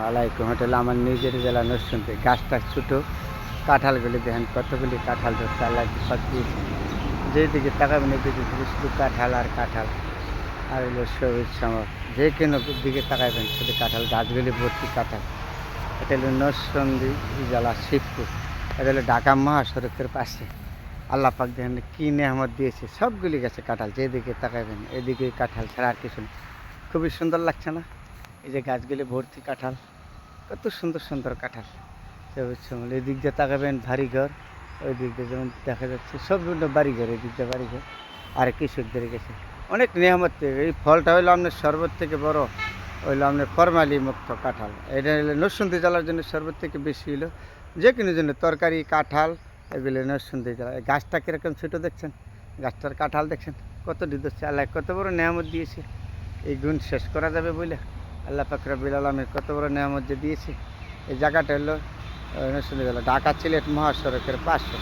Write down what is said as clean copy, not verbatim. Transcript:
আলাইকুম, এটা হলো আমার নিজের জেলা নরসিংদী। গাছটা ছোটো, কাঁঠালগুলি দেখেন কতগুলি কাঁঠাল ধরছে, আল্লাহ পাক দিয়েছে। যেদিকে তাকাবেন এদিকে শুধু শুধু কাঁঠাল আর কাঁঠাল, আর হলো সবুজ শ্যামল। যে কোনো দিকে তাকাবেন শুধু কাঁঠাল, গাছগুলি ভর্তি কাঁঠাল। এটা হলো নরসিংদী জেলা শিবপুর। এটা হলো ঢাকা মহাসড়কের পাশে। আল্লাহ পাক দেখেন কী নেয়ামত দিয়েছে, সবগুলি গাছে কাঁঠাল। যেদিকে তাকাবেন এদিকে কাঁঠাল ছাড়া আর কিছু নেই। খুবই সুন্দর লাগছে না? এই যে গাছগুলি ভর্তি কাঁঠাল, কত সুন্দর সুন্দর কাঁঠাল। সবুজ শ্যামল। এই দিক দিয়ে তাকাবেন বাড়িঘর, ওই দিক দিয়ে যেমন দেখা যাচ্ছে সম্পূর্ণ বাড়িঘর, এই দিক দিয়ে বাড়িঘর। আর কৃষকদের গেছে অনেক নিয়ামত পেয়ে। এই ফলটা হইলো আপনার শরবত থেকে বড়, হইলো আপনার ফরমালি মুক্ত কাঁঠাল। এটা হলো নরসিংদী জেলার জন্য শরবত থেকে বেশি হইলো যে কোনো জন্য তরকারি কাঁঠাল, এগুলো নরসিংদী জেলা। এই গাছটা কীরকম ছোটো দেখছেন, গাছটার কাঁঠাল দেখছেন কত দিচ্ছে। আল্লাহ কত বড় নিয়ামত দিয়েছে, এই গুণ শেষ করা যাবে বলে। আল্লাহ পাক রব্বুল আলামিন কত বড় নিয়ামত যে দিয়েছে। এই জায়গাটা হলো নরসিংদী জেলা, ঢাকা সিলেট মহাসড়কের পাশে।